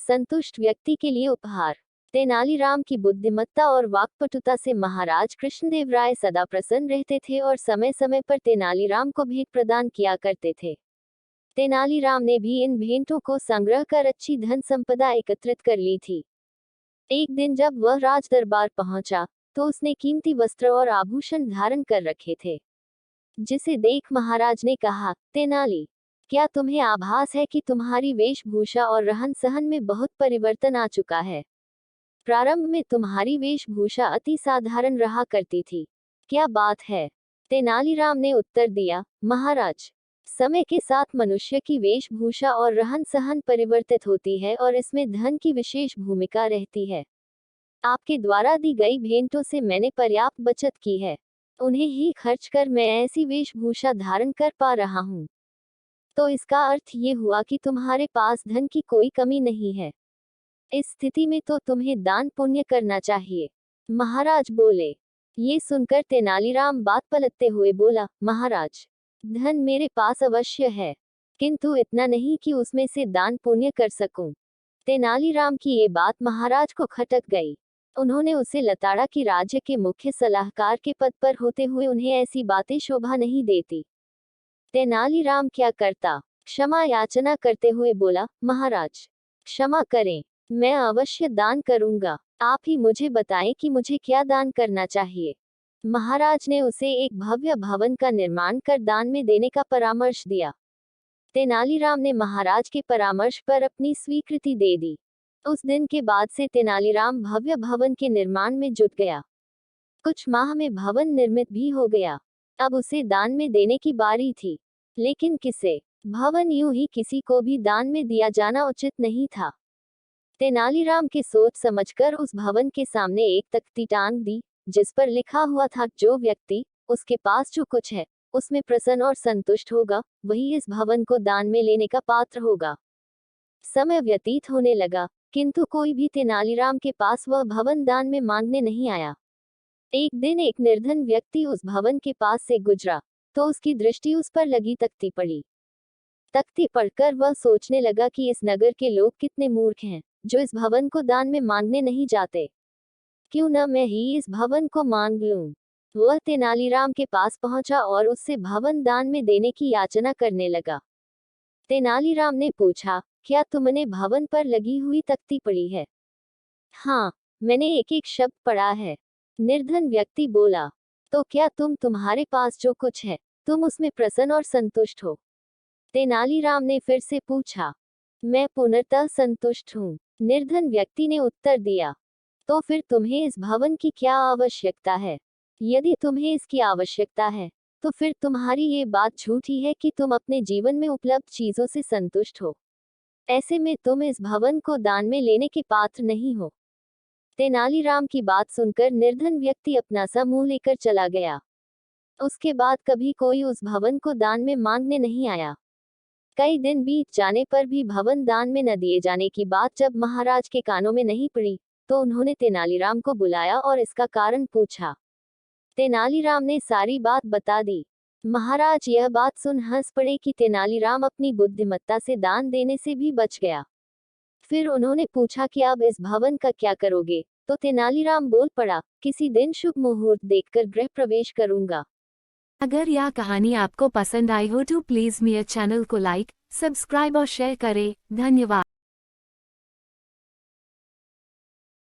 संतुष्ट व्यक्ति के लिए उपहार। तेनालीराम की बुद्धिमत्ता और वाक्पटुता से महाराज कृष्णदेवराय सदा प्रसन्न रहते थे और समय समय पर तेनालीराम को भेंट प्रदान किया करते थे। तेनालीराम ने भी इन भेंटों को संग्रह कर अच्छी धन संपदा एकत्रित कर ली थी। एक दिन जब वह राज दरबार पहुंचा, तो उसने कीमती वस्त्र और आभूषण धारण कर रखे थे, जिसे देख महाराज ने कहा, तेनाली, क्या तुम्हें आभास है कि तुम्हारी वेशभूषा और रहन सहन में बहुत परिवर्तन आ चुका है? प्रारंभ में तुम्हारी वेशभूषा अति साधारण रहा करती थी। क्या बात है? तेनालीराम ने उत्तर दिया, महाराज, समय के साथ मनुष्य की वेशभूषा और रहन सहन परिवर्तित होती है और इसमें धन की विशेष भूमिका रहती है। आपके द्वारा दी गई भेंटों से मैंने पर्याप्त बचत की है। उन्हें ही खर्च कर मैं ऐसी वेशभूषा धारण कर पा रहा हूँ। तो इसका अर्थ ये हुआ कि तुम्हारे पास धन की कोई कमी नहीं है। इस स्थिति में तो तुम्हें दान पुण्य करना चाहिए। महाराज बोले। ये सुनकर तेनालीराम बात पलटते हुए बोला, महाराज, धन मेरे पास अवश्य है, किंतु इतना नहीं कि उसमें से दान पुण्य कर सकूं। तेनालीराम की ये बात महाराज को खटक गई। उन्होंने उसे लताड़ा कि राज्य के मुख्य सलाहकार के पद पर होते हुए उन्हें ऐसी बातें शोभा नहीं देती। तेनालीराम क्या करता, क्षमा याचना करते हुए बोला, महाराज, क्षमा करें, मैं अवश्य दान करूंगा। आप ही मुझे बताएं कि मुझे क्या दान करना चाहिए। महाराज ने उसे एक भव्य भवन का निर्माण कर दान में देने का परामर्श दिया। तेनालीराम ने महाराज के परामर्श पर अपनी स्वीकृति दे दी। उस दिन के बाद से तेनालीराम भव्य भवन के निर्माण में जुट गया। कुछ माह में भवन निर्मित भी हो गया। अब उसे दान में देने की बारी थी, लेकिन किसे? भवन यूं ही किसी को भी दान में दिया जाना उचित नहीं था। तेनालीराम के सोच समझकर उस भवन के सामने एक तख्ती टांग दी, जिस पर लिखा हुआ था, जो व्यक्ति उसके पास जो कुछ है उसमें प्रसन्न और संतुष्ट होगा, वही इस भवन को दान में लेने का पात्र होगा। समय व्यतीत होने लगा, किंतु कोई भी तेनालीराम के पास वह भवन दान में मांगने नहीं आया। एक दिन एक निर्धन व्यक्ति उस भवन के पास से गुजरा, तो उसकी दृष्टि उस पर लगी तख्ती पड़ी। तख्ती पढ़कर वह सोचने लगा कि इस नगर के लोग कितने मूर्ख हैं, जो इस भवन को दान में मांगने नहीं जाते। क्यों न मैं ही इस भवन को मांग लूं। वह तेनालीराम के पास पहुंचा और उससे भवन दान में देने की याचना करने लगा। तेनालीराम ने पूछा, क्या तुमने भवन पर लगी हुई तख्ती पढ़ी है? हाँ, मैंने एक एक शब्द पढ़ा है। निर्धन व्यक्ति बोला। तो क्या तुम्हारे पास जो कुछ है, तुम उसमें प्रसन्न और संतुष्ट हो? तेनालीराम ने फिर से पूछा। मैं पूर्णतः संतुष्ट हूँ, निर्धन व्यक्ति ने उत्तर दिया। तो फिर तुम्हें इस भवन की क्या आवश्यकता है? यदि तुम्हें इसकी आवश्यकता है, तो फिर तुम्हारी ये बात झूठी है कि तुम अपने जीवन में उपलब्ध चीजों से संतुष्ट हो। ऐसे में तुम इस भवन को दान में लेने के पात्र नहीं हो। तेनालीराम की बात सुनकर निर्धन व्यक्ति अपना सा मुंह लेकर चला गया। उसके बाद कभी कोई उस भवन को दान में मांगने नहीं आया। कई दिन बीत जाने पर भी भवन दान में न दिए जाने की बात जब महाराज के कानों में नहीं पड़ी, तो उन्होंने तेनालीराम को बुलाया और इसका कारण पूछा। तेनालीराम ने सारी बात बता दी। महाराज यह बात सुन हंस पड़े कि तेनालीराम अपनी बुद्धिमत्ता से दान देने से भी बच गया। फिर उन्होंने पूछा कि अब इस भवन का क्या करोगे? तो तेनालीराम बोल पड़ा, किसी दिन शुभ मुहूर्त देखकर गृह प्रवेश करूंगा। अगर यह कहानी आपको पसंद आई हो तो प्लीज़ मेरे चैनल को लाइक, सब्सक्राइब और शेयर करें। धन्यवाद।